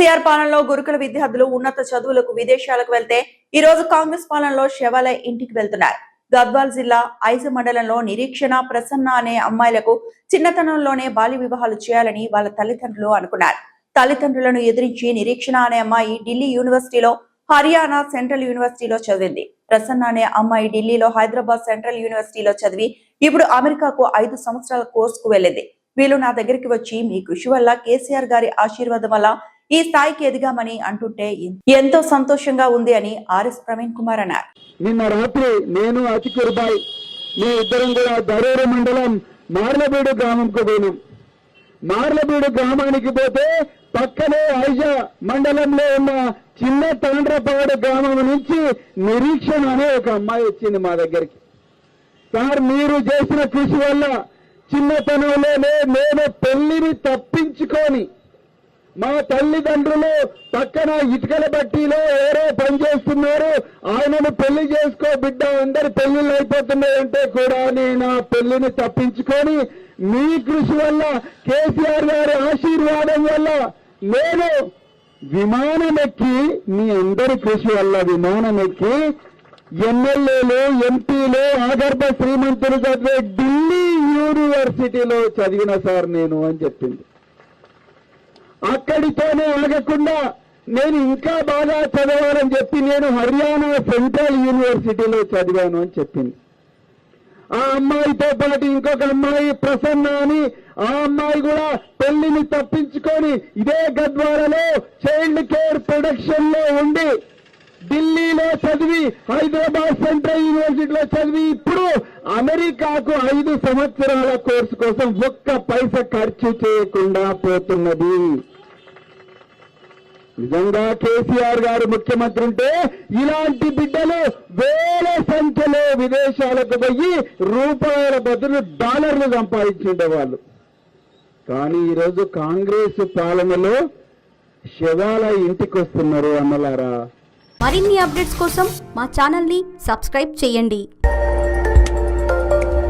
కేసీఆర్ పాలనలో గురుకుల విద్యార్థులు ఉన్నత చదువులకు విదేశాలకు వెళ్తే ఈ రోజు కాంగ్రెస్ పాలనలో శవాలే ఇంటికి వెళ్తున్నారు. గద్వాల్ జిల్లా ఐజ మండలంలో నిరీక్షణ ప్రసన్న అనే అమ్మాయిలకు చిన్నతనంలోనే బాల్య వివాహాలు చేయాలని వాళ్ళ తల్లిదండ్రులు అనుకున్నారు. తల్లిదండ్రులను ఎదిరించి నిరీక్షణ అనే అమ్మాయి ఢిల్లీ యూనివర్సిటీలో, హర్యానా సెంట్రల్ యూనివర్సిటీలో చదివింది. ప్రసన్న అనే అమ్మాయి ఢిల్లీలో హైదరాబాద్ సెంట్రల్ యూనివర్సిటీలో చదివి ఇప్పుడు అమెరికాకు 5 సంవత్సరాల కోర్సుకు వెళ్ళింది. వీళ్ళు నా దగ్గరికి వచ్చి మీ కృషి వల్ల, కేసీఆర్ గారి ఆశీర్వాదం వల్ల ఈ స్థాయికి ఎదిగామని అంటుంటే ఎంతో సంతోషంగా ఉంది అని ఆర్ఎస్ ప్రవీణ్ కుమార్ అన్నారు. నిన్న రాత్రి నేను అతికురుబాయ్ మీ ఇద్దరం కూడా దరూరు మండలం మార్లబీడు గ్రామంకు పోయినాం. మార్లబీడు గ్రామానికి పోతే పక్కనే ఐజ మండలంలో ఉన్న చిన్న తాండ్రపాడు గ్రామం నుంచి నిరీక్షణ అనే ఒక అమ్మాయి వచ్చింది మా దగ్గరికి. సార్, మీరు చేసిన కృషి వల్ల చిన్నతనంలోనే నేను పెళ్లిని తప్పించుకొని, మా తల్లిదండ్రులు పక్కన ఇటుకల బట్టీలో ఎవరో పనిచేస్తున్నారు, ఆయనను పెళ్లి చేసుకో బిడ్డ, అందరి పెళ్లిళ్ళు అయిపోతున్నాయంటే కూడా నేను ఆ పెళ్లిని తప్పించుకొని మీ కృషి వల్ల, కేసీఆర్ గారి ఆశీర్వాదం వల్ల నేను విమానం ఎక్కి, మీ అందరి కృషి వల్ల విమానం ఎక్కి ఎమ్మెల్యేలు, ఎంపీలు, ఆగర్భ శ్రీమంతులు చదివే ఢిల్లీ యూనివర్సిటీలో చదివిన సార్ నేను అని చెప్పింది. అక్కడితోనే ఆగకుండా నేను ఇంకా బాగా చదవాలని చెప్పి నేను హర్యానా సెంట్రల్ యూనివర్సిటీలో చదివాను అని చెప్పింది. ఆ అమ్మాయితో పాటు ఇంకొక అమ్మాయి ప్రసన్న అని, ఆ అమ్మాయి కూడా పెళ్లిని తప్పించుకొని ఇదే గద్వాలలో చైల్డ్ కేర్ ప్రొడక్షన్ లో ఉండి ఢిల్లీలో చదివి, హైదరాబాద్ సెంట్రల్ యూనివర్సిటీలో చదివి ఇప్పుడు అమెరికాకు 5 సంవత్సరాల కోర్సు కోసం ఒక్క పైసా ఖర్చు చేయకుండా పోతున్నది. నిజంగా కేసీఆర్ గారు ముఖ్యమంత్రి ఉంటే ఇలాంటి బిడ్డలు వేల సంఖ్యలో విదేశాలకు పోయి రూపాయల బదులు డాలర్లు సంపాదించుండేవాళ్ళు. కానీ ఈరోజు కాంగ్రెస్ పాలనలో శవాల ఇంటికి వస్తున్నారు అన్నలారా. మరిన్ని అప్డేట్స్ కోసం మా ఛానల్ ని సబ్స్క్రైబ్ చేయండి.